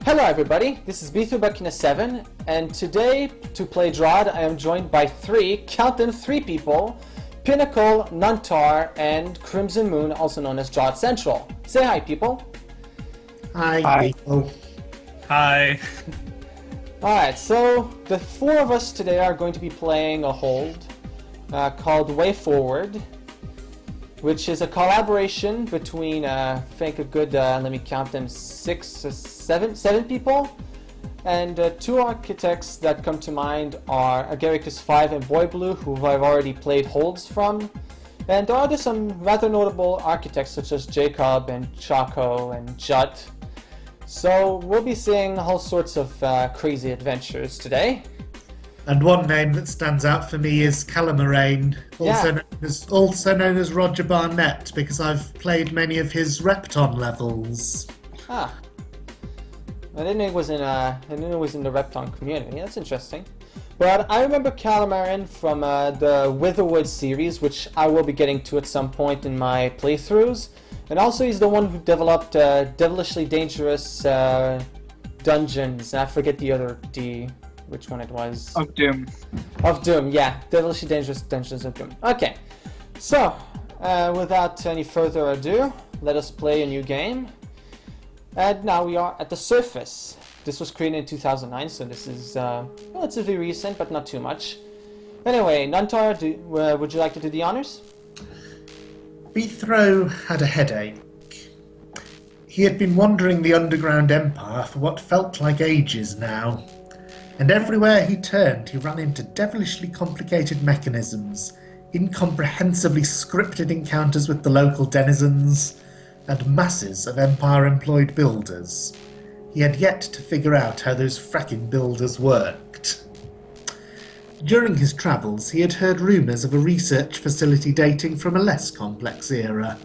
Hello everybody, this is B2Bakina7, and today to play DROD I am joined by count them, three people, Pinnacle, Nuntar, and Crimson Moon, also known as DROD Central. Say hi people. Hi. People. Hi. Alright, so the four of us today are going to be playing a hold called Way Forward, which is a collaboration between, I think a good, let me count them, seven people. And two architects that come to mind are Agaricus 5 and Boy Blue, who I've already played holds from. And there are some rather notable architects such as Jacob and Chaco and Jut. So we'll be seeing all sorts of crazy adventures today. And one name that stands out for me is Calamarain, also known as Roger Barnett, because I've played many of his Repton levels. Ah, I didn't know it was in the Repton community. That's interesting. But I remember Calamarain from the Witherwood series, which I will be getting to at some point in my playthroughs. And also, he's the one who developed Devilishly Dangerous Dungeons. And I forget the other D. Which one it was? Of Doom. Of Doom, yeah. Devilishly Dangerous Dungeons of Doom. Okay, so without any further ado, let us play a new game. And now we are at the surface. This was created in 2009, so this is relatively recent, but not too much. Anyway, Nuntar, would you like to do the honors? Bethro had a headache. He had been wandering the underground empire for what felt like ages now. And everywhere he turned, he ran into devilishly complicated mechanisms, incomprehensibly scripted encounters with the local denizens, and masses of Empire-employed builders. He had yet to figure out how those fracking builders worked. During his travels, he had heard rumours of a research facility dating from a less complex era,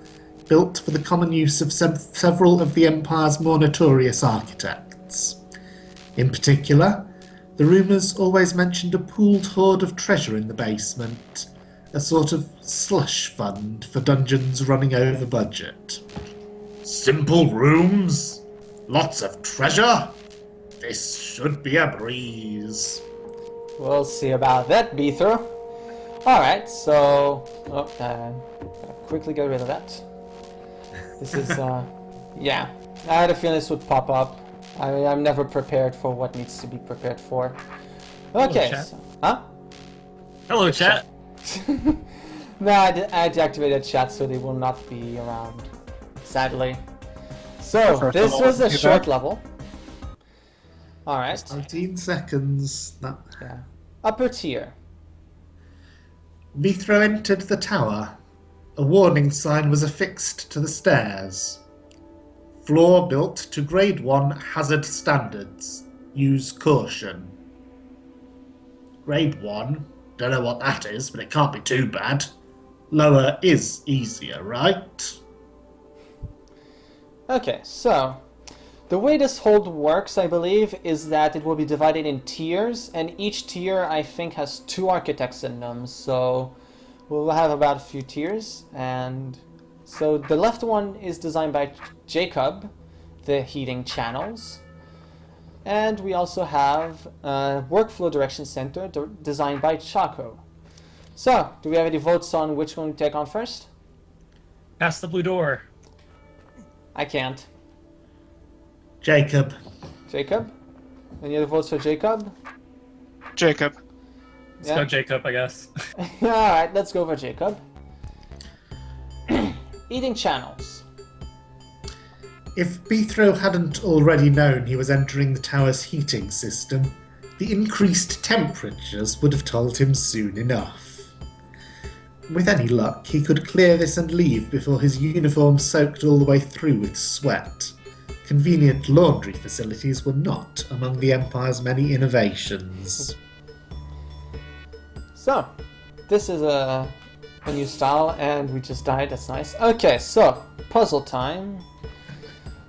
built for the common use of several of the Empire's more notorious architects. In particular, the rumours always mentioned a pooled hoard of treasure in the basement, a sort of slush fund for dungeons running over budget. Simple rooms? Lots of treasure? This should be a breeze. We'll see about that, Beether. Alright, so... quickly get rid of that. This is, yeah. I had a feeling this would pop up. I'm never prepared for what needs to be prepared for. Okay. Hello, so, huh? Hello, chat. No, I deactivated chat so they will not be around. Sadly. So, this was a short level. Alright. 19 seconds. Yeah. Upper tier. Bethro entered the tower. A warning sign was affixed to the stairs. Floor built to Grade 1 hazard standards. Use caution. Grade 1? Don't know what that is, but it can't be too bad. Lower is easier, right? Okay, so the way this hold works, I believe, is that it will be divided in tiers, and each tier, I think, has 2 architects in them, so we'll have about a few tiers. And so the left one is designed by Jacob, the heating channels. And we also have a workflow direction center designed by Chaco. So, do we have any votes on which one we take on first? Pass the blue door. I can't. Jacob. Jacob? Any other votes for Jacob? Jacob. Let's go Jacob, I guess. Alright, let's go for Jacob. Eating channels. If Bethro hadn't already known he was entering the tower's heating system, the increased temperatures would have told him soon enough. With any luck, he could clear this and leave before his uniform soaked all the way through with sweat. Convenient laundry facilities were not among the Empire's many innovations. So, this is a new style, and we just died, that's nice. Okay, so, puzzle time.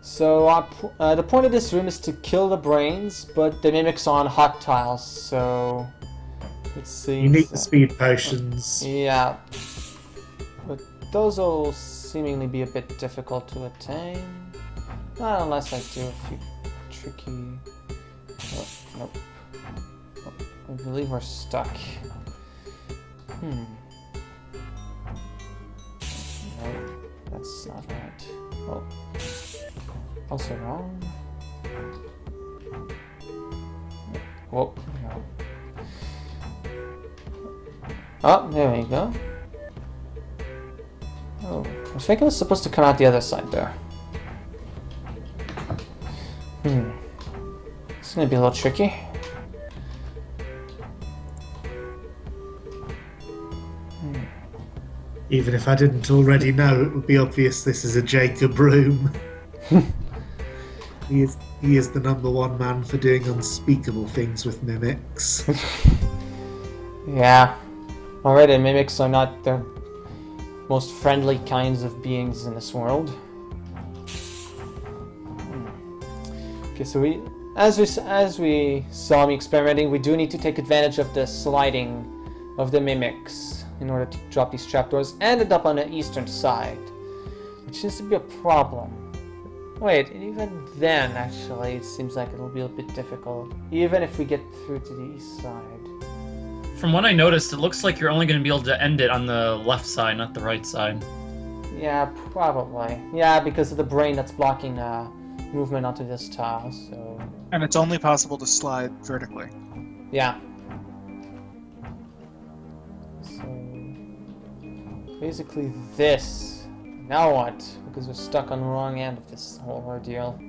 So, the point of this room is to kill the brains, but the mimics are on hot tiles, so... Let's see. You need the speed potions. Yeah. But those will seemingly be a bit difficult to attain. Not unless I do a few tricky. Oh, nope. Oh, I believe we're stuck. No, that's not right. Oh, also wrong. Whoa, no. Oh, there we go. Oh, I think it was supposed to come out the other side there. It's gonna be a little tricky. Even if I didn't already know, it would be obvious this is a Jacob room. He is the #1 man for doing unspeakable things with mimics. Yeah. Already, mimics are not the most friendly kinds of beings in this world. Okay, so as we saw me experimenting, we do need to take advantage of the sliding of the mimics in order to drop these trapdoors. Ended up on the eastern side, which seems to be a problem. Wait, even then, actually, it seems like it'll be a bit difficult, even if we get through to the east side. From what I noticed, it looks like you're only going to be able to end it on the left side, not the right side. Yeah, probably. Yeah, because of the brain that's blocking movement onto this tile, so... And it's only possible to slide vertically. Yeah. So... basically this. Now what? Because we're stuck on the wrong end of this whole ordeal.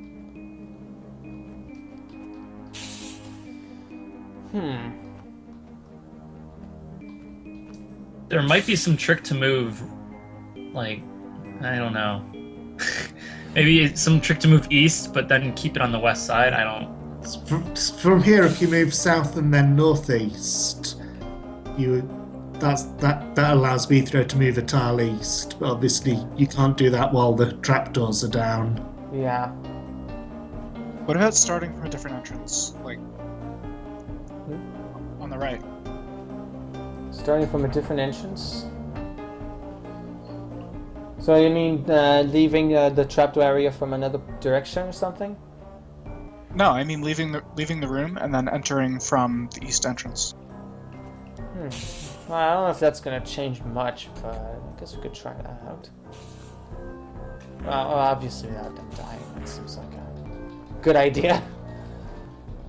There might be some trick to move, like, I don't know. Maybe it's some trick to move east, but then keep it on the west side. I don't... From here, if you move south and then northeast, that allows Bethro to move a tile east. But obviously, you can't do that while the trapdoors are down. Yeah. What about starting from a different entrance? Like, on the right? Starting from a different entrance? So you mean leaving the trapdoor area from another direction or something? No, I mean leaving the room and then entering from the east entrance. Well, I don't know if that's gonna change much, but I guess we could try that out. Well, obviously without them dying, that seems like a good idea.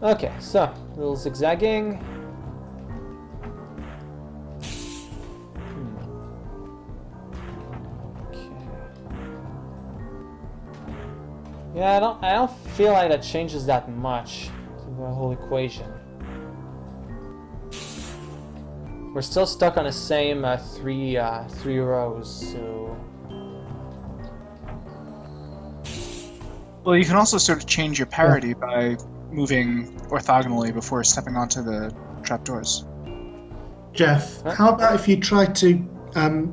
Okay, so a little zigzagging. Yeah, I don't feel like that changes that much to the whole equation. We're still stuck on the same three rows, so... Well, you can also sort of change your parity by moving orthogonally before stepping onto the trapdoors. Jeff, how about if you try to,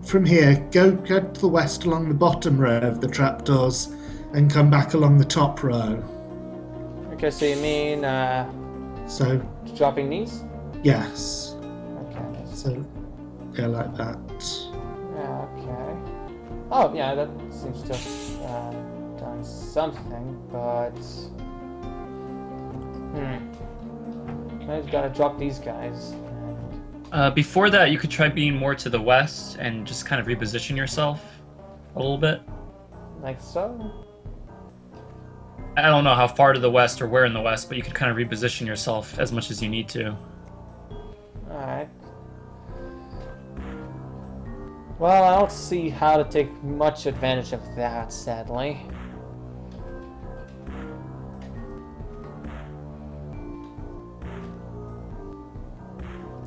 from here, go to the west along the bottom row of the trapdoors and come back along the top row. Okay, so you mean So, dropping these? yes. Okay. So, go like that. Yeah, okay. Oh, yeah, that seems to have done something, but... I've got to drop these guys. Before that, you could try being more to the west and just kind of reposition yourself a little bit. Like so? I don't know how far to the west or where in the west, but you could kind of reposition yourself as much as you need to. Alright. Well, I don't see how to take much advantage of that, sadly.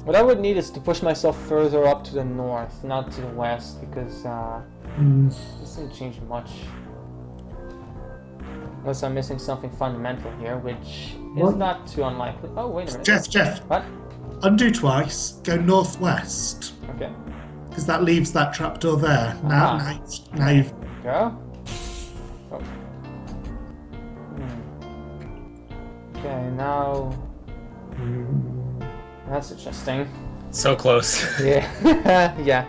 What I would need is to push myself further up to the north, not to the west, because this doesn't change much. Unless I'm missing something fundamental here, which is not too unlikely. Oh, wait a minute. Jeff. What? Undo twice, go northwest. Okay. Because that leaves that trapdoor there. Now you've... Go. Oh. Okay, now... That's interesting. So close. Yeah. Yeah.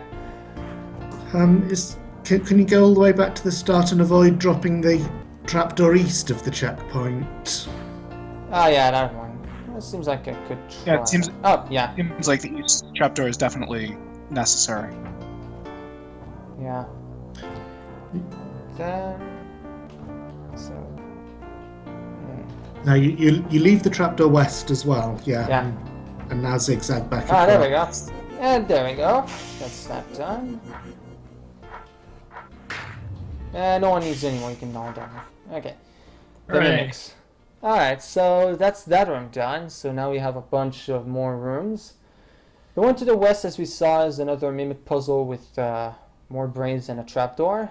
Can you go all the way back to the start and avoid dropping the trapdoor east of the checkpoint? Oh yeah, that one. It seems like I could try. Yeah, it seems- Oh yeah, Seems like the east trapdoor is definitely necessary. yeah. Then so. Now you leave the trapdoor west as well, yeah. Yeah. And now zigzag back Ah, there we across. go. And there we go. That's that done. No one needs anyone. You can knock down. Okay. The Hooray. mimics. Alright, so that's that room done. So now we have a bunch of more rooms. The one to the west, as we saw, is another mimic puzzle with more brains and a trapdoor.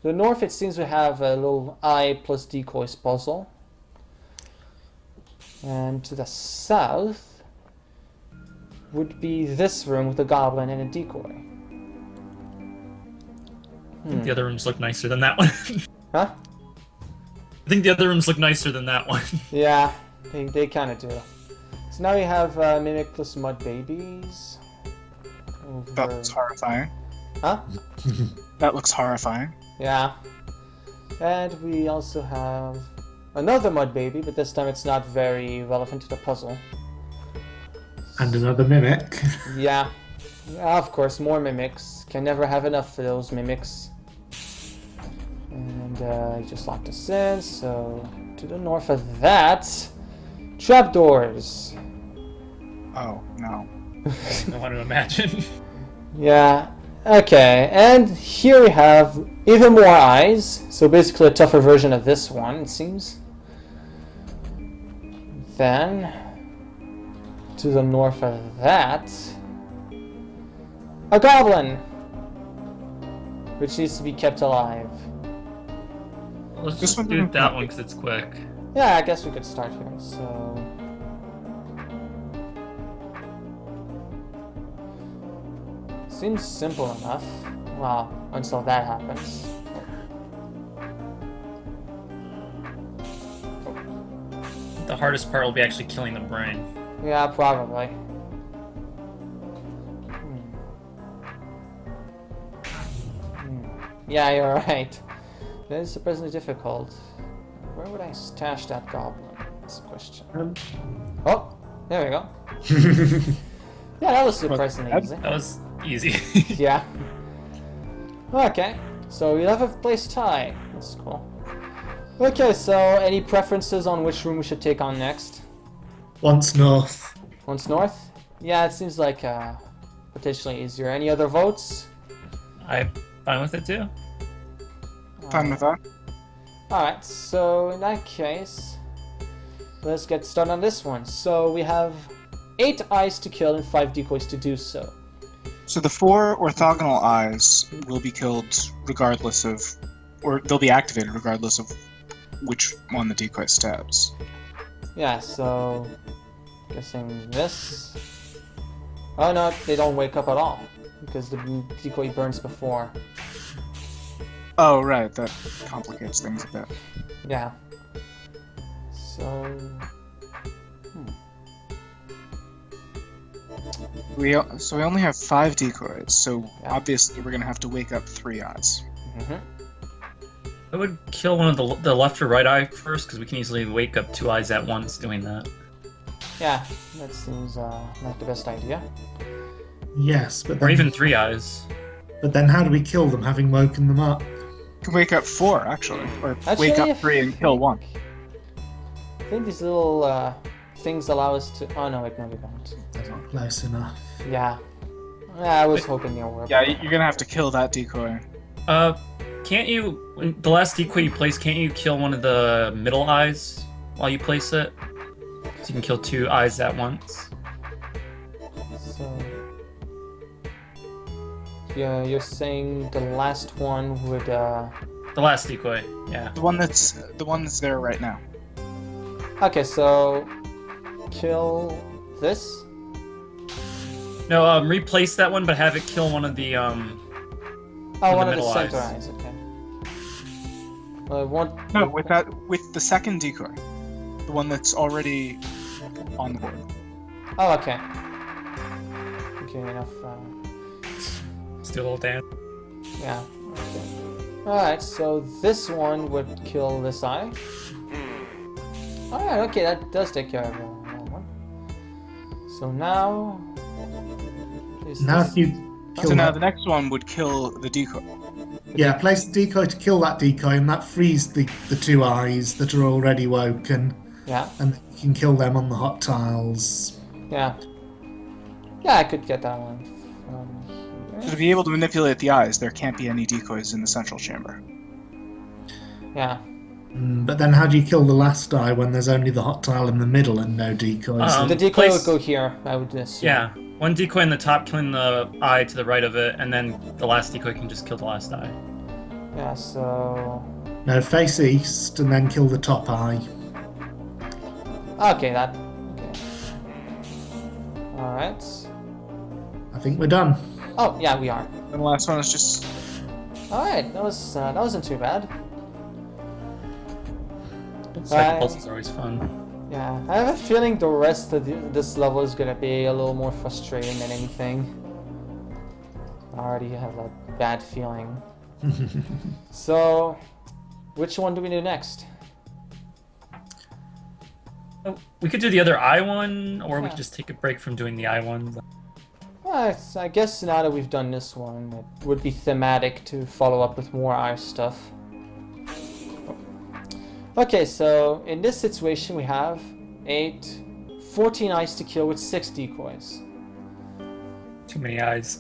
To the north, it seems we have a little eye plus decoys puzzle. And to the south would be this room with a goblin and a decoy. I think the other rooms look nicer than that one. Huh? I think the other rooms look nicer than that one. Yeah, they kind of do. So now we have Mimic plus Mud Babies. That looks horrifying. Huh? That looks horrifying. Yeah. And we also have another Mud Baby, but this time it's not very relevant to the puzzle. And another mimic. Yeah. Yeah, of course, more mimics. Can never have enough for those mimics. And he just locked us in, so to the north of that, trapdoors. Oh, no. I want to imagine. Yeah, okay, and here we have even more eyes, so basically a tougher version of this one, it seems. Then, to the north of that, a goblin, which needs to be kept alive. Let's This just one do didn't that come- one because it's quick. Yeah, I guess we could start here, so... Seems simple enough. Well, until that happens. The hardest part will be actually killing the brain. Yeah, probably. Yeah, you're right. That is surprisingly difficult. Where would I stash that goblin? That's the question. Oh, there we go. Yeah, that was surprisingly easy. That was easy. Yeah. Okay, so 11th place tie. That's cool. Okay, so any preferences on which room we should take on next? Once north. Once north? Yeah, it seems like potentially easier. Any other votes? I'm fine with it too. Fine with that. Alright, so in that case, let's get started on this one. So we have 8 eyes to kill and 5 decoys to do so. So the 4 orthogonal eyes will be killed regardless of, or they'll be activated regardless of which one the decoy stabs. Yeah, so guessing this. Oh no, they don't wake up at all because the decoy burns before. Oh, right, that complicates things a bit. Yeah. So We only have 5 decoys, so Yeah. obviously we're gonna have to wake up 3 eyes. I would kill one of the left or right eye first because we can easily wake up 2 eyes at once doing that. yeah, that seems not the best idea. Yes, but Or then, even 3 eyes. but then how do we kill them, having woken them up? You can wake up 4 actually, or Actually, wake I up 3 and kill 1. I think these little things allow us to. Oh no, wait, no, we don't. They're not close enough. Yeah. Yeah, I was hoping they were. Yeah, you're gonna have to kill that decoy. Can't you, the last decoy you place, can't you kill one of the middle eyes while you place it? So you can kill 2 eyes at once. So. Yeah, you're saying the last one would. The last decoy, yeah. The one that's there right now. Okay, so. Kill this? No, replace that one, but have it kill one of the, Oh, the one of the middle center eyes. eyes, okay. One. No, with the second decoy, the one that's already on the board. Oh, okay. Okay, enough. Still a little damn. Yeah. Okay. Alright, so this one would kill this eye. Alright, okay, that does take care of that one. So now... Now if you kill So now that, the next one would kill the decoy. yeah, place the decoy to kill that decoy, and that frees the two eyes that are already woken, Yeah, and you can kill them on the hot tiles. yeah. Yeah, I could get that one. So to be able to manipulate the eyes, there can't be any decoys in the central chamber. Yeah. But then how do you kill the last eye when there's only the hot tile in the middle and no decoys? The decoy place- would go here, I would assume. Yeah, one decoy in the top killing the eye to the right of it, and then the last decoy can just kill the last eye. Yeah, so... No, face east and then kill the top eye. Okay, that... Okay. Alright. I think we're done. Oh, yeah, we are. And the last one is just Alright, that wasn't too bad. Second pulses are always fun. Yeah, I have a feeling the rest of this level is gonna be a little more frustrating than anything. I already have a bad feeling. So, which one do we do next? Oh, we could do the other eye one, or we Yeah. could just take a break from doing the eye one. Well, I guess now that we've done this one, it would be thematic to follow up with more eye stuff. Okay, so in this situation we have 14 eyes to kill with 6 decoys. Too many eyes.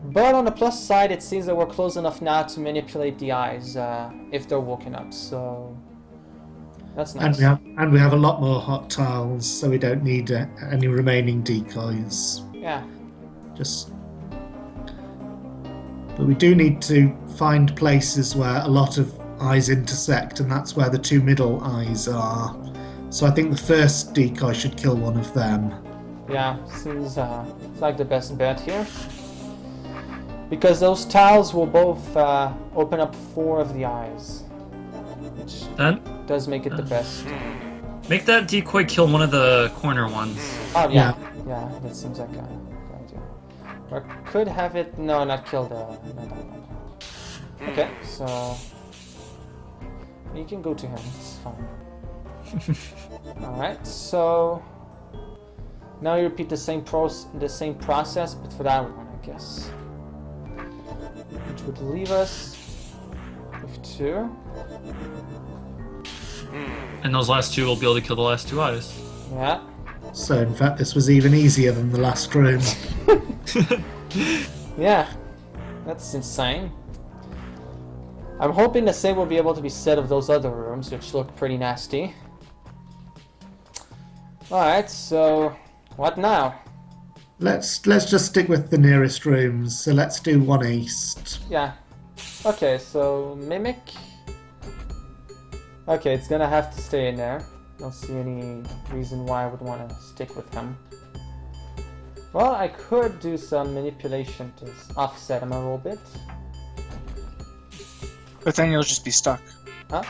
But on the plus side, it seems that we're close enough now to manipulate the eyes if they're woken up, so that's nice. And we have a lot more hot tiles, so we don't need any remaining decoys. Yeah, But we do need to find places where a lot of eyes intersect, and that's where the two middle eyes are. So I think the first decoy should kill one of them. yeah, seems like the best bet here. Because those tiles will both open up 4 of the eyes, which Then does make it the best. make that decoy kill one of the corner ones. Oh yeah, yeah, that seems like a good idea. Or could have it, no, not kill the, not that one. Okay, so you can go to him, it's fine. Alright, so now you repeat the same process, but for that one, I guess. Which would leave us with 2. And those last 2 will be able to kill the last 2 eyes. Yeah. So in fact this was even easier than the last room. Yeah. That's insane. I'm hoping the same will be able to be said of those other rooms, which look pretty nasty. Alright, so what now? Let's just stick with the nearest rooms. So let's do one east. Yeah. Okay, so Mimic. Okay, it's gonna have to stay in there. Don't see any reason why I would want to stick with him. Well, I could do some manipulation to offset him a little bit. But then you'll just be stuck. Huh?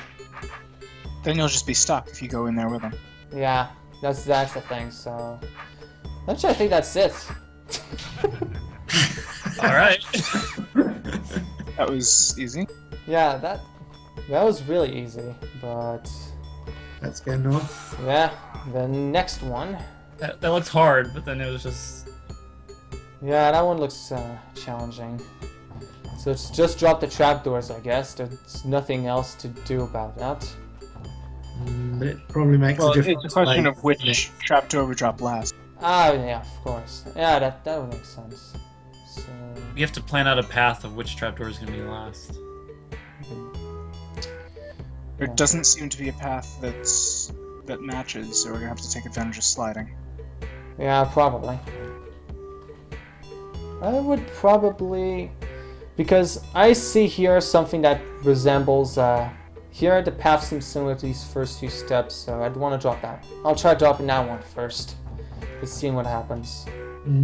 Then you'll just be stuck if you go in there with him. Yeah, that's the thing, so... Actually, I think that's it. Alright. That was easy. Yeah, that was really easy, but... Let's go north. Yeah, the next one. That looked hard, but then it was just... Yeah, that one looks challenging. So it's just drop the trapdoors, I guess. There's nothing else to do about that. But it probably makes a difference. It's a question like, of which trapdoor we drop last. Ah, yeah, of course. Yeah, that would make sense. So... We have to plan out a path of which trapdoor is going to be last. There doesn't seem to be a path that matches, so we're gonna have to take advantage of sliding. Yeah, probably. I would probably... Because I see here something that resembles... Here the path seems similar to these first few steps, so I'd want to drop that. I'll try dropping that one first. Just seeing what happens.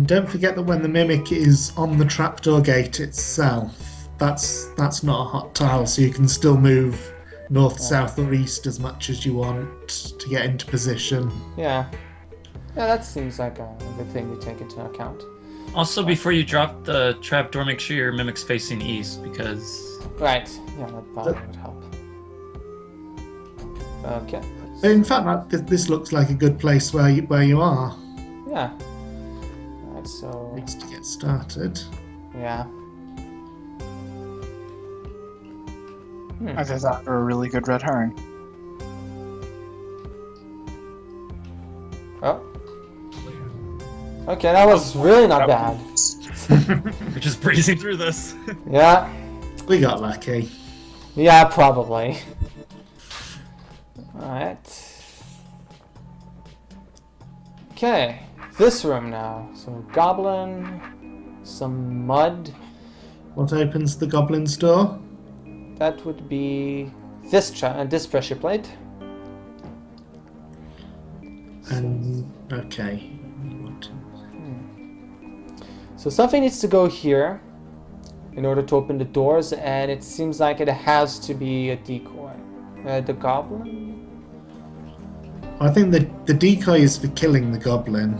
Don't forget that when the mimic is on the trapdoor gate itself, that's not a hot tile, so you can still move north, south, or east as much as you want to get into position. Yeah. Yeah, that seems like a good thing to take into account. Also, before you drop the trapdoor, make sure your mimic's facing east, because... Right. Yeah, that probably would help. Okay. In fact, this looks like a good place where you are. Yeah. Alright, so... Needs to get started. Yeah. I thought that were a really good red herring. Oh. Okay, that was really not bad. We're just breezing through this. Yeah. We got lucky. Yeah, probably. Alright. Okay. This room now. So, goblin. Some mud. What opens the goblin's door? That would be this this pressure plate. And okay. So something needs to go here in order to open the doors, and it seems like it has to be a decoy. The goblin? I think the decoy is for killing the goblin.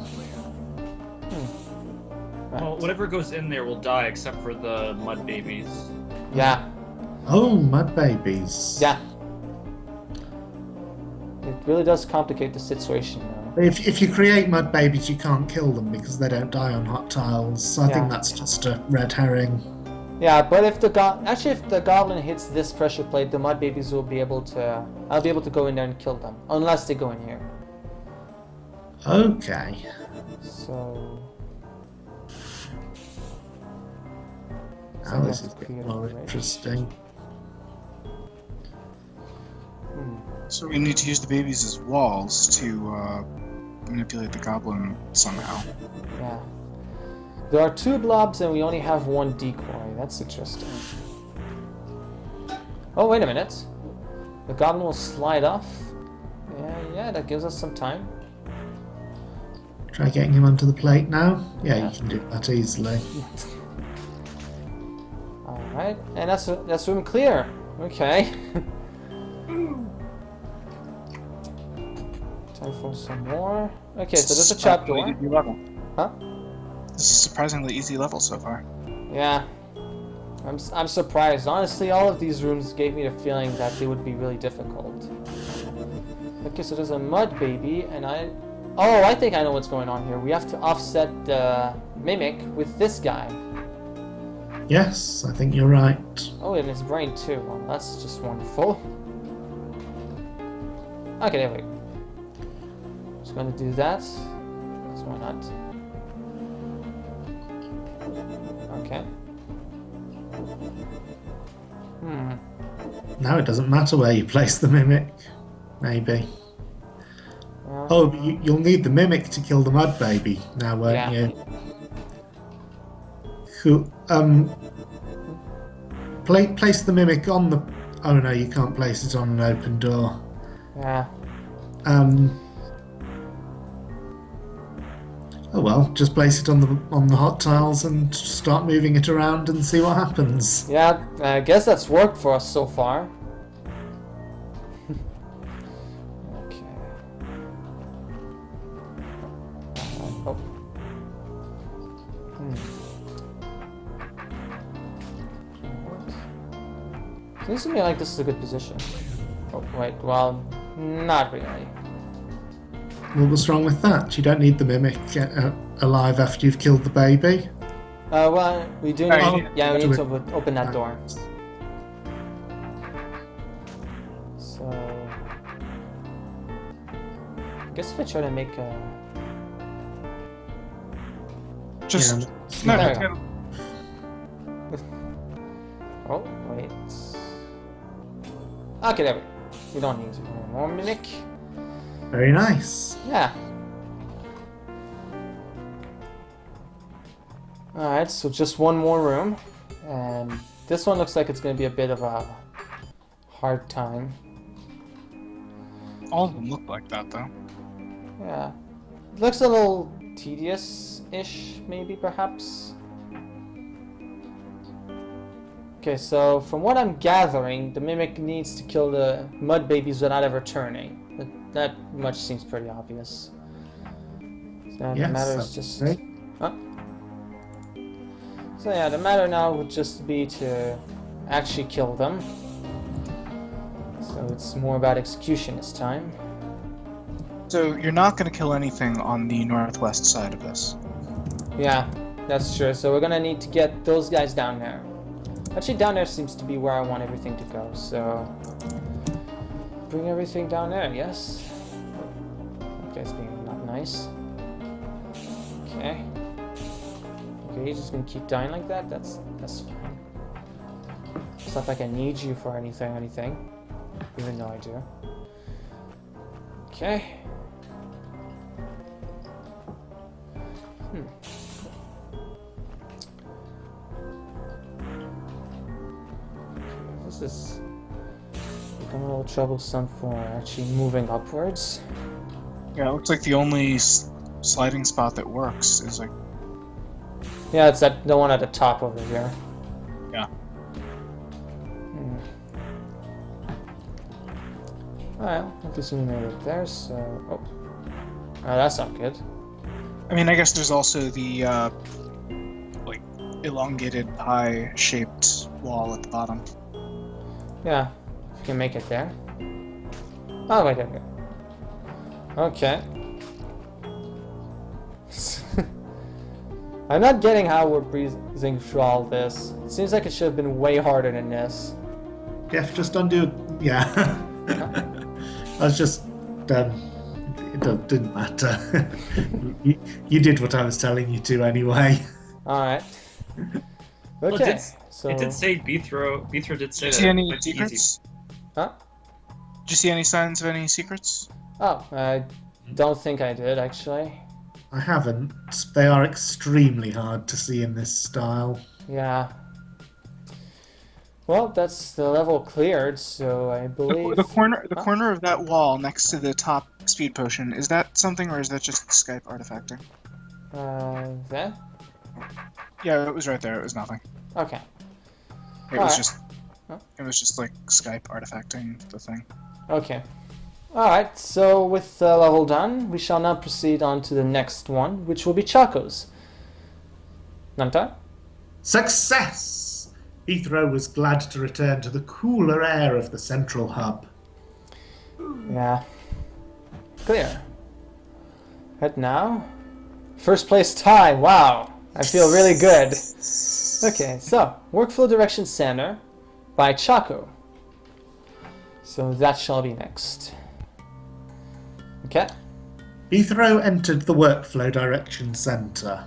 Right. Well, whatever goes in there will die except for the mud babies. Yeah. Oh, mud babies. Yeah. It really does complicate the situation now. If you create mud babies, you can't kill them because they don't die on hot tiles. So I Yeah. think that's just a red herring. Yeah, but if the if the goblin hits this pressure plate, the mud babies will be able to. I'll be able to go in there and kill them, unless they go in here. Okay. So. Now this is a bit more interesting. So we need to use the babies as walls to manipulate the goblin somehow. Yeah. There are 2 blobs and we only have 1 decoy. That's interesting. Oh, wait a minute. The goblin will slide off. Yeah, that gives us some time. Try getting him onto the plate now. Yeah, Yeah. you can do that easily. Alright, and that's room clear. Okay. Time for some more. Okay, so there's a trapdoor. Easy level. Huh? This is a surprisingly easy level so far. Yeah. I'm surprised. Honestly, all of these rooms gave me the feeling that they would be really difficult. Okay, so there's a mud baby, and I think I know what's going on here. We have to offset the mimic with this guy. Yes, I think you're right. Oh, and his brain too. Well, that's just wonderful. Okay, there we go. Just gonna do that. 'Cause why not? Okay. Now it doesn't matter where you place the mimic. Maybe. Oh, but you'll need the mimic to kill the mud baby now, won't you? Cool. Place the mimic on the... Oh no, you can't place it on an open door. Yeah. Oh well, just place it on the hot tiles and start moving it around and see what happens. Yeah, I guess that's worked for us so far. Okay. Oh. Seems to me like this is a good position. Oh, wait, well, not really. Well, what's wrong with that? You don't need the mimic alive after you've killed the baby. Well, we do need, Oh, yeah, we need to open that door. So, I guess if I try to make a... Just Yeah, There no, we go. Oh, wait. Okay, there we go. We don't need to do more mimic. very nice. Yeah. Alright, so just one more room. And this one looks like it's going to be a bit of a hard time. all of them look like that though. Yeah. It looks a little tedious-ish, maybe, perhaps. Okay, so from what I'm gathering, the Mimic needs to kill the mud babies without ever turning. That much seems pretty obvious. So Yes, the matter is that's just... right. Huh? So yeah, the matter now would just be to actually kill them. So it's more about execution this time. So you're not going to kill anything on the northwest side of this. Yeah, that's true. So we're gonna need to get those guys down there. Actually, down there seems to be where I want everything to go, so... Bring everything down there, yes? Okay, it's being not nice. Okay. Okay, you're just gonna keep dying like that? That's fine. It's not like I need you for anything. Even though I do. Okay. This is becoming a little troublesome for actually moving upwards. Yeah, it looks like the only sliding spot that works is like... Yeah, it's that the one at the top over here. Yeah. Alright, I'm assuming we made it there, so... Oh, that's not good. I mean, I guess there's also the, like, elongated pie-shaped wall at the bottom. Yeah, if you can make it there. Oh, wait, okay. Okay. I'm not getting how we're breezing through all this. It seems like it should have been way harder than this. Jeff, just undo... Yeah. I was just... it didn't matter. you did what I was telling you to anyway. Alright. Well, Okay, it did say Beathro. Beathro did say Did you that see any it's easy. secrets? Huh? Did you see any signs of any secrets? Oh, I don't think I did, actually. I haven't. They are extremely hard to see in this style. Yeah. Well, that's the level cleared, so I believe... The corner of that wall next to the top speed potion, is that something or is that just Skype artifacting? That? Yeah, it was right there. It was nothing. Okay. It Alright. was just... Huh? It was just like Skype artifacting the thing. Okay. Alright, so with the level done, we shall now proceed on to the next one, which will be Chaco's. Nuntar? Success! Ethro was glad to return to the cooler air of the central hub. Yeah. Clear. Right now, first place tie, wow! I feel really good. Okay, so, Workflow Direction Center by Chaco. So that shall be next. Okay. Ethro entered the Workflow Direction Center.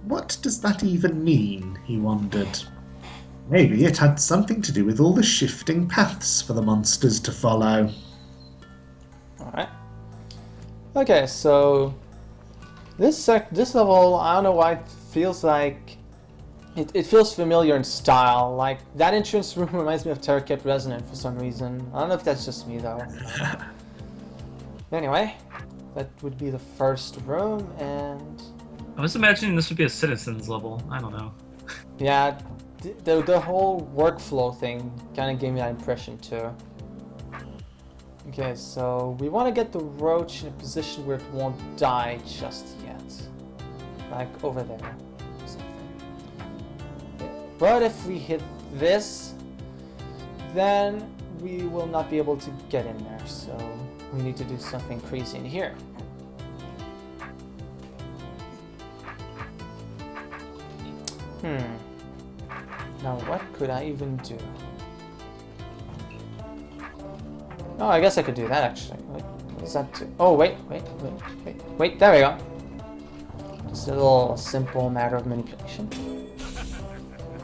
What does that even mean, he wondered. Maybe it had something to do with all the shifting paths for the monsters to follow. Alright. Okay, so this level, I don't know why it feels like it feels familiar in style. Like that entrance room reminds me of Terra Kept Resonant for some reason. I don't know if that's just me though. Anyway, that would be the first room, and I was imagining this would be a citizens level. I don't know. yeah, the whole workflow thing kind of gave me that impression too. Okay, so we want to get the roach in a position where it won't die just yet. Like over there. Or something. But if we hit this, then we will not be able to get in there, so we need to do something crazy in here. Now what could I even do? Oh, I guess I could do that actually. Wait, what does that do? Oh, wait, there we go. Just a little simple matter of manipulation.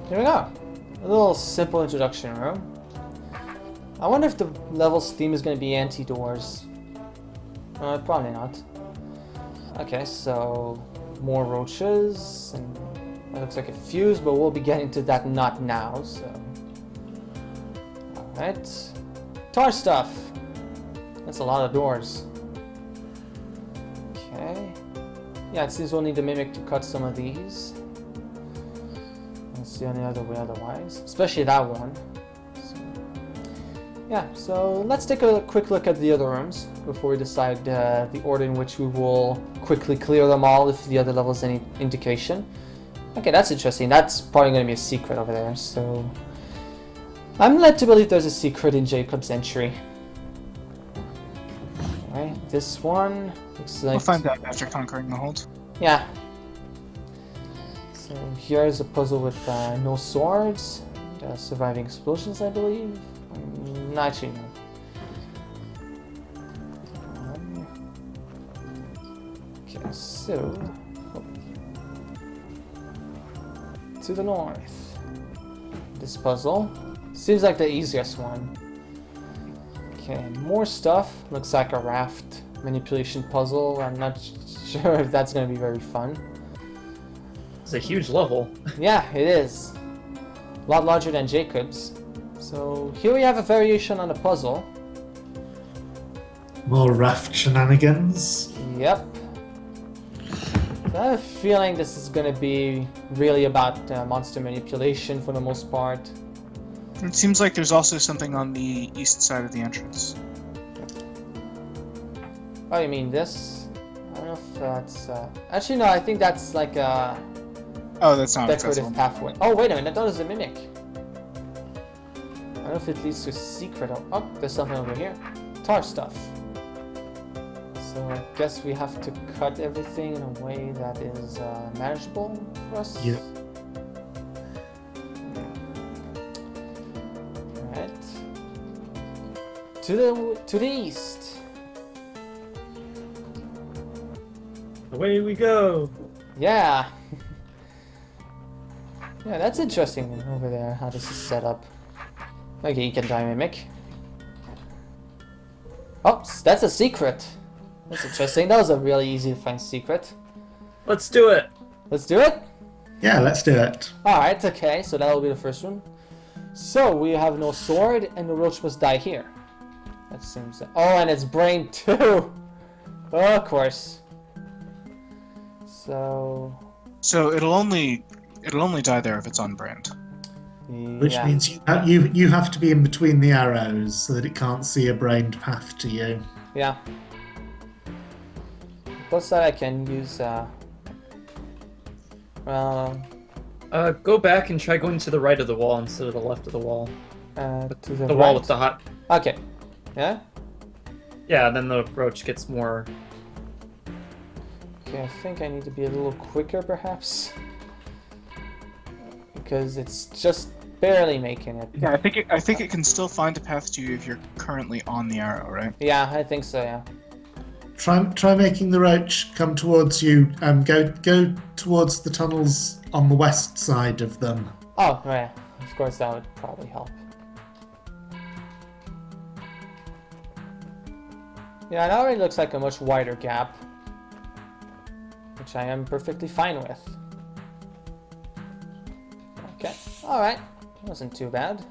Here we go. A little simple introduction room. I wonder if the level's theme is going to be anti-doors. Probably not. Okay, so more roaches, and that looks like a fuse, but we'll be getting to that not now, so... Alright. Tar stuff! That's a lot of doors. Okay. Yeah, it seems we'll need to mimic to cut some of these. Don't see any other way otherwise. Especially that one. So, yeah, so let's take a quick look at the other rooms before we decide the order in which we will quickly clear them all if the other level is any indication. Okay, that's interesting. That's probably going to be a secret over there, so... I'm led to believe there's a secret in Jacob's entry. Alright, this one looks like... We'll find out after conquering the hold. Yeah. So here's a puzzle with no swords, surviving explosions, I believe. Not actually, no. Okay, so to the north. This puzzle seems like the easiest one. Okay, more stuff. Looks like a raft manipulation puzzle. I'm not sure if that's going to be very fun. It's a huge level. Yeah, it is. A lot larger than Jacob's. So here we have a variation on the puzzle. More raft shenanigans. Yep. So I have a feeling this is going to be really about monster manipulation for the most part. It seems like there's also something on the east side of the entrance. Oh, you mean this? I don't know if that's... Actually, no, I think that's like a Oh, that's not decorative accessible. pathway. Oh, wait a minute, that was a mimic. I don't know if it leads to a secret. Oh, there's something over here. Tar stuff. So I guess we have to cut everything in a way that is manageable for us. Yeah. Alright. To the east. Away we go. Yeah. Yeah, that's interesting over there, how this is set up. Okay, you can die mimic. Oh, that's a secret. That's interesting. That was a really easy to find secret. Let's do it. Let's do it? Yeah, let's do it. Alright, okay, so that'll be the first one. So, we have no sword, and the roach must die here. That seems... Oh, and it's brain too! Oh, of course. So... So it'll only die there if it's on brand. Which yeah. means you have to be in between the arrows so that it can't see a brained path to you. Yeah. Plus that I can use, Go back and try going to the right of the wall instead of the left of the wall. to The wall with the hot. Okay. Yeah? Yeah, then the roach gets more. Okay, I think I need to be a little quicker, perhaps. Because it's just barely making it. Yeah, I think it can still find a path to you if you're currently on the arrow, right? Yeah, I think so, yeah. Try making the roach come towards you. Go towards the tunnels on the west side of them. Oh, right. Of course, that would probably help. Yeah, it already looks like a much wider gap. Which I am perfectly fine with. Okay, alright. Wasn't too bad.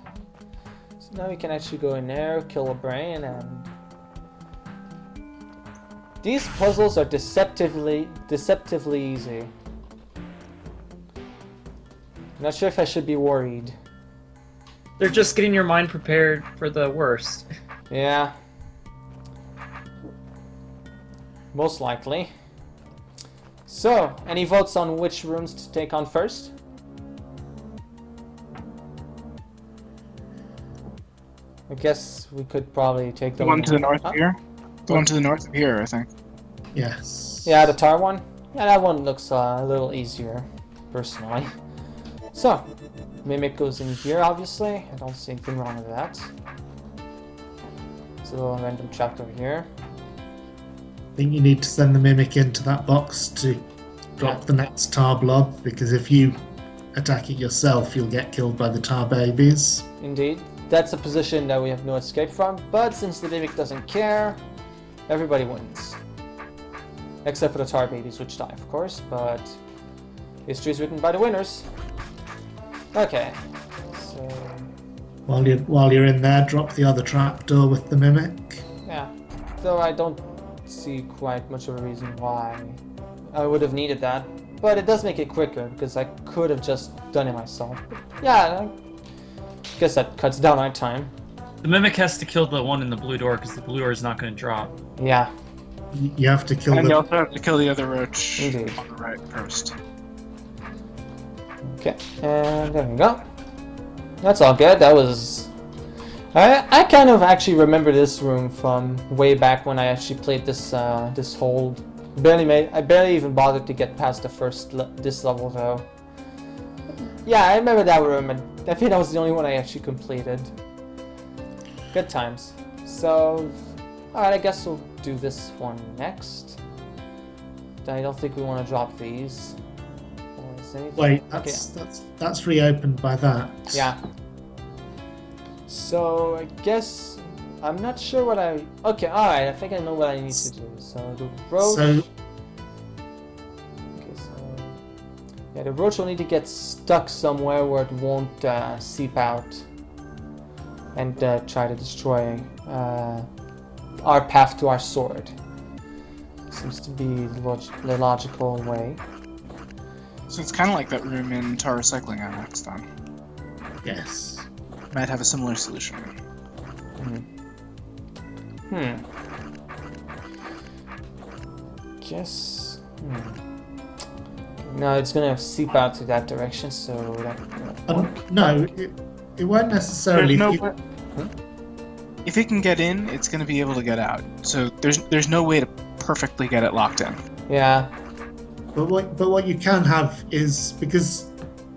So now we can actually go in there, kill a brain, and... These puzzles are deceptively easy. Not sure if I should be worried. They're just getting your mind prepared for the worst. Yeah. Most likely. So, any votes on which rooms to take on first? I guess we could probably take The the one to the north Huh? of here? The one to the north of here, I think. Yes. Yeah, the tar one? Yeah, that one looks a little easier, personally. So, Mimic goes in here, obviously. I don't see anything wrong with that. It's a little random chapter here. I think you need to send the mimic into that box to drop the next tar blob, because if you attack it yourself, you'll get killed by the tar babies. Indeed. That's a position that we have no escape from, but since the Mimic doesn't care, everybody wins. Except for the tar babies, which die, of course, but history is written by the winners. Okay, so... While you're in there, drop the other trapdoor with the mimic. yeah. Though I don't see quite much of a reason why I would have needed that. But it does make it quicker, because I could have just done it myself. But yeah, I guess that cuts down our time. The mimic has to kill the one in the blue door because the blue door is not going to drop. Yeah, You have to kill And you the... also have to kill the other roach Indeed. on the right first. okay, and there we go. That's all good. That was I kind of actually remember this room from way back when I actually played this this hold. I barely even bothered to get past the this level though. Yeah, I remember that room, and I think that was the only one I actually completed. Good times. So, alright, I guess we'll do this one next. I don't think we want to drop these. Wait, that's reopened by that. Yeah. So I guess I'm not sure what I. Okay, all right. I think I know what I need to do. So the roach. Okay, so yeah, the roach will need to get stuck somewhere where it won't seep out and try to destroy our path to our sword. Seems to be the logical way. So it's kind of like that room in Tar Recycling Annex, then. Yes. Might have a similar solution. Guess. No, it's gonna seep out to that direction, so that. No, it won't necessarily. If it can get in, it's going to be able to get out. So there's no way to perfectly get it locked in. Yeah. But what you can have is because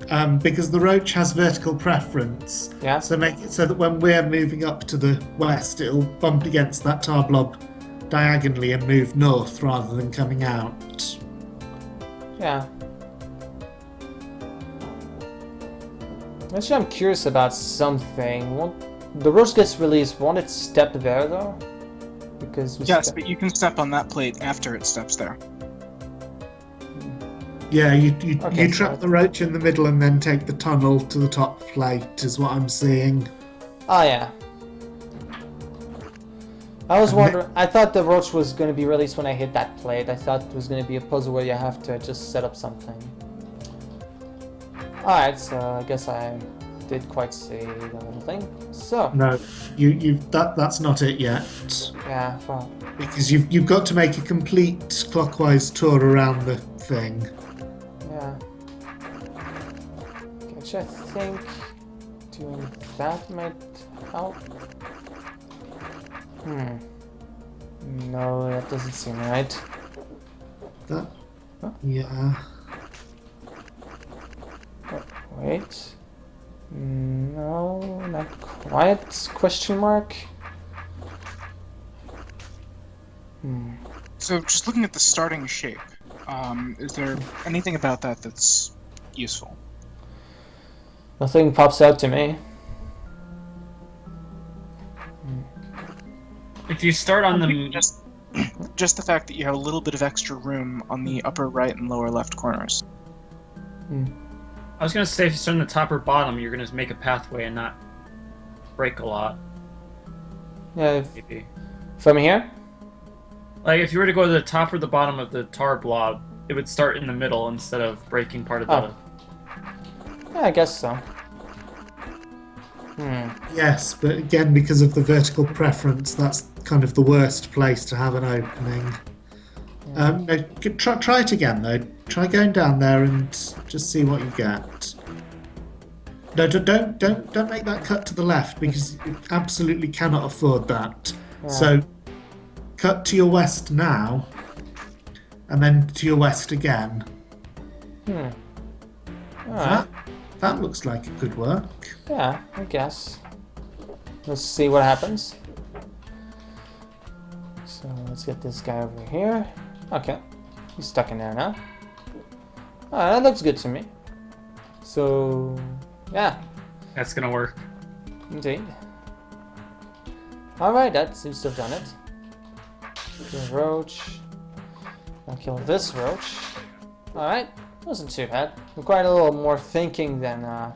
the roach has vertical preference. Yeah. So make it so that when we're moving up to the west, it'll bump against that tar blob diagonally and move north rather than coming out. Yeah. Actually, I'm curious about something. The roach gets released. Won't it step there though? Because but you can step on that plate after it steps there. Yeah, you trap the roach in the middle and then take the tunnel to the top plate, is what I'm seeing. Oh yeah. I was wondering. I thought the roach was going to be released when I hit that plate. I thought it was going to be a puzzle where you have to just set up something. All right, so I guess I did quite see the little thing. So no, that's not it yet. Yeah, well, because you've got to make a complete clockwise tour around the thing. Yeah. Which I think doing that might help. No, that doesn't seem right. That. Huh? Yeah. Oh, wait. No, not quite. Question mark. So just looking at the starting shape, is there anything about that that's useful? Nothing pops out to me. If you start on the just the fact that you have a little bit of extra room on the upper right and lower left corners. I was gonna say if you start on the top or bottom, you're gonna make a pathway and not break a lot. Yeah, Maybe. from here? Like if you were to go to the top or the bottom of the tar blob, it would start in the middle instead of breaking part of the. Yeah, I guess so. Yes, but again, because of the vertical preference, that's kind of the worst place to have an opening. No, try it again though. Try going down there and just see what you get. No, don't make that cut to the left because you absolutely cannot afford that. Yeah. So cut to your west now, and then to your west again. Alright. That looks like it could work. Yeah, I guess. Let's see what happens. So let's get this guy over here. Okay, he's stuck in there now. That looks good to me. So, yeah. That's gonna work. Indeed. Alright, that seems to have done it. Kill a roach. I'll kill this roach. Alright, wasn't too bad. Required a little more thinking than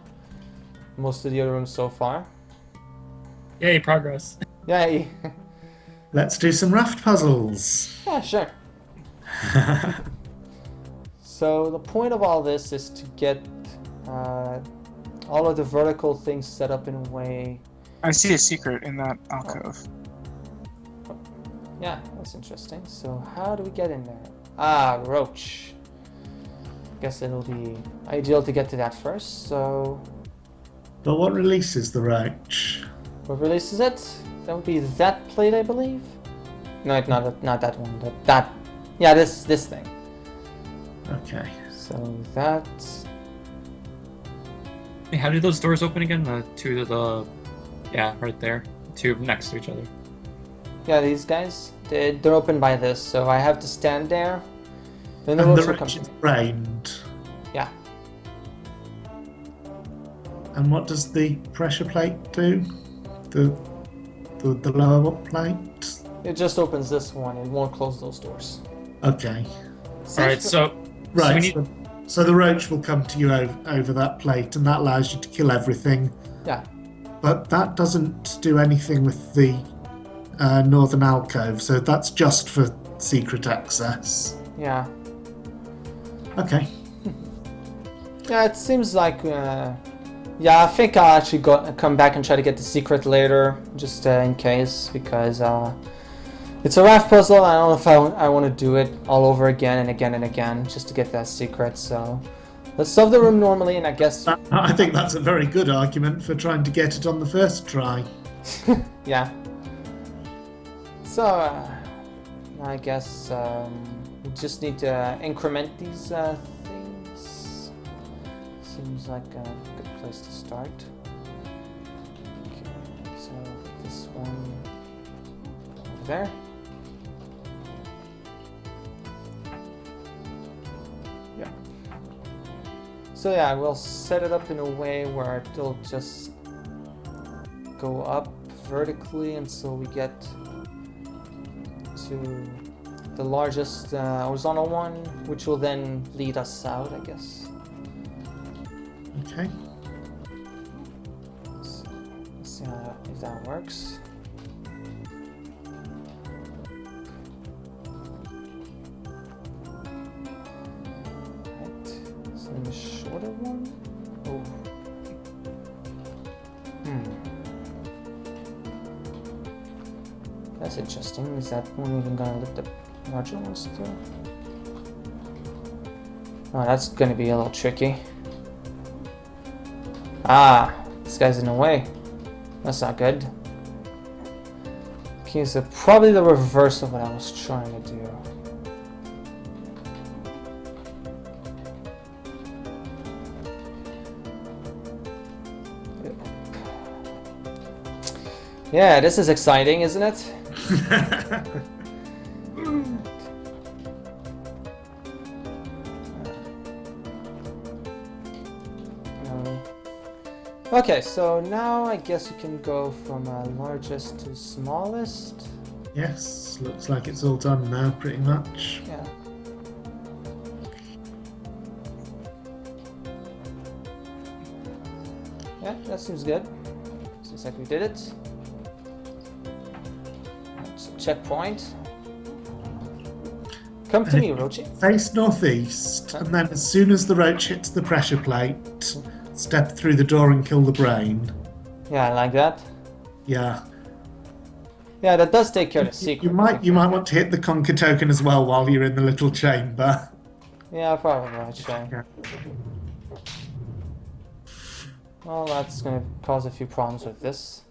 most of the other rooms so far. Yay, progress. Yay! Let's do some raft puzzles. Yeah, sure. So the point of all this is to get all of the vertical things set up in a way. I see a secret in that alcove. Yeah, that's interesting. So how do we get in there? Ah, roach. Guess it'll be ideal to get to that first, so... But what releases the roach? What releases it? That would be that plate, I believe. No, not that one. That. Yeah, this thing. Okay. So that. Hey, how do those doors open again? The two to the, yeah, right there. Two next to each other. Yeah, these guys. They're open by this, so I have to stand there. Then the And the ropes will come roach to is me. drained. Yeah. And what does the pressure plate do? The lower plate? It just opens this one. It won't close those doors. Okay. Alright, so Right. we need- So the roach will come to you over that plate, and that allows you to kill everything. Yeah. But that doesn't do anything with the northern alcove, so that's just for secret access. Yeah. Okay. Yeah, it seems like. Yeah, I think I'll actually come back and try to get the secret later, just in case, because it's a raft puzzle. I don't know if I want to do it all over again and again and again just to get that secret. So let's solve the room normally, and I guess. I think that's a very good argument for trying to get it on the first try. Yeah. So I guess we just need to increment these things. Seems like a good place to start. Okay, so this one over there. Yeah. So yeah, we'll set it up in a way where it'll just go up vertically until we get to the largest horizontal one, which will then lead us out, I guess. Okay. Let's see if that works. Right. So then the shorter one. Oh. That's interesting. Is that one even gonna lift the larger ones too? Oh, that's gonna be a little tricky. Ah, this guy's in the way. That's not good. Okay, so probably the reverse of what I was trying to do. Yeah, this is exciting, isn't it? Okay, so now I guess you can go from largest to smallest. Yes, looks like it's all done now, pretty much. Yeah. Yeah, that seems good. Seems like we did it. That's a checkpoint. Come to me, Rochi. Face northeast, and then as soon as the roach hits the pressure plate, step through the door and kill the brain. Yeah, I like that. Yeah. Yeah, that does take care of the secret. You might want to hit the conquer token as well while you're in the little chamber. Yeah, probably, actually. Yeah. Well, that's gonna cause a few problems with this.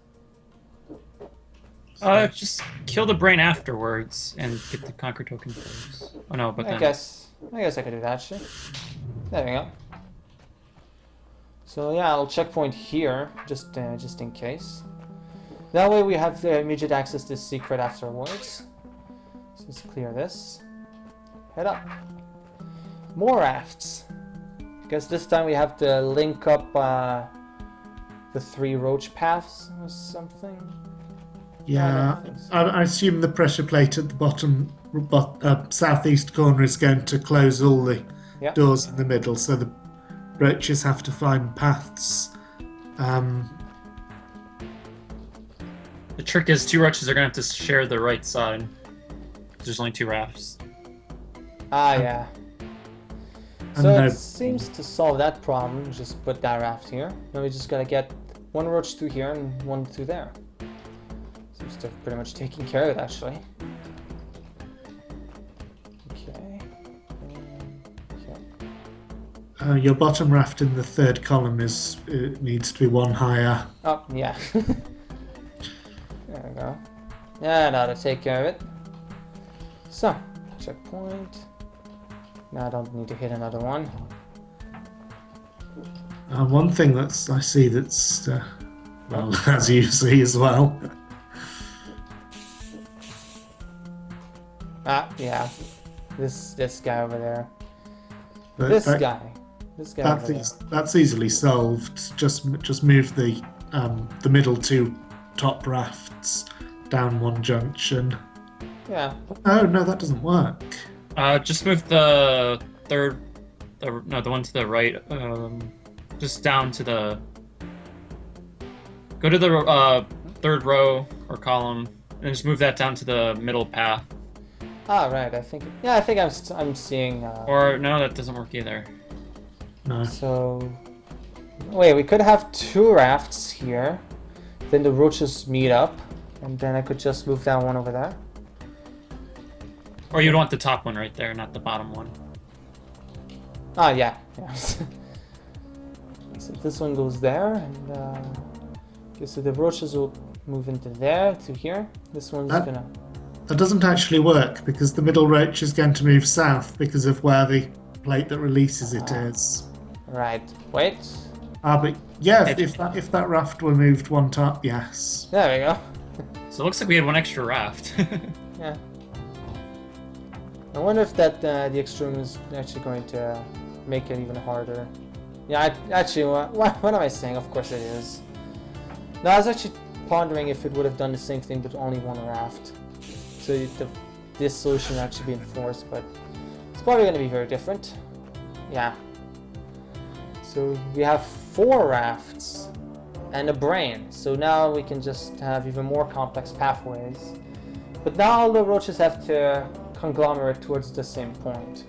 Just kill the brain afterwards and get the conquer token first. Oh no, but I then guess I could do that, actually. There we go. So yeah, I'll checkpoint here, just in case. That way we have immediate access to the secret afterwards. So let's clear this. Head up. More rafts. Because this time we have to link up the 3 roach paths or something. Yeah, I assume the pressure plate at the bottom southeast corner is going to close all the doors in the middle, so the roaches have to find paths. the trick is 2 roaches are gonna have to share the right side. There's only 2 rafts. Ah, yeah. And So no- it seems to solve that problem. Just put that raft here. Now we just gotta get 1 roach through here and 1 through there. Seems to have pretty much taken care of it, actually. Okay. Okay. Your bottom raft in the 3rd column needs to be 1 higher. Oh, yeah. Yeah, that'll take care of it. So, checkpoint. Now I don't need to hit another one. One thing I see that's, well, as you see as well. Ah, yeah. This guy over there. But This guy over there. that's easily solved. Just move the middle two top rafts down one junction. Yeah. Oh no, that doesn't work. Just move the the one to the right. Just down to the. Go to the third row or column, and just move that down to the middle path. Ah, right. I think I'm seeing. Or no, that doesn't work either. No. So, wait. We could have two rafts here. Then the roaches meet up, and then I could just move that one over there. Or you'd want the top one right there, not the bottom one. Ah, yeah. So this one goes there, and okay, so the roaches will move into there to here. This one's gonna. That doesn't actually work because the middle roach is going to move south because of where the plate that releases it is. Right. Wait. But yeah, if that raft were moved one top, yes. There we go. So it looks like we had one extra raft. Yeah. I wonder if that the extreme is actually going to make it even harder. Yeah, actually, what am I saying? Of course it is. No, I was actually pondering if it would have done the same thing with only one raft. So this solution would actually be enforced, but it's probably going to be very different. Yeah. So we have 4 rafts and a brain. So now we can just have even more complex pathways. But now all the roaches have to conglomerate towards the same point.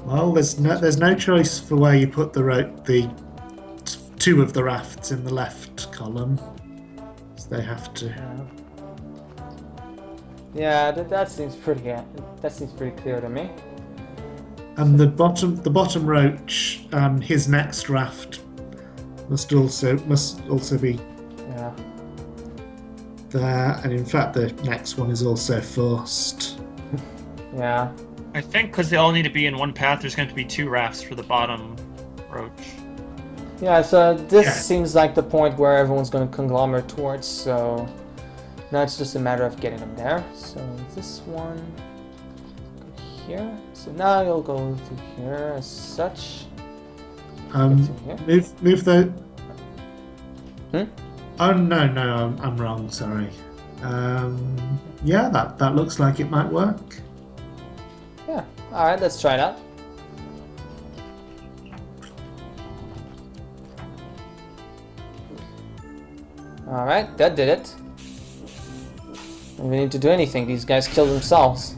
Well, there's no choice for where you put the 2 of the rafts in the left column. So they have to. Yeah, that seems pretty clear to me. And the bottom roach, his next raft must also be Yeah. there, and in fact the next one is also forced. Yeah. I think because they all need to be in one path, there's going to be 2 rafts for the bottom roach. Yeah, so this seems like the point where everyone's going to conglomerate towards, so now it's just a matter of getting them there. So this one, go here. So now you'll go to here as such. Move the. Hmm? Oh no, I'm wrong. Sorry. Yeah, that looks like it might work. Yeah. All right, let's try that. All right, that did it. Don't even need to do anything. These guys killed themselves.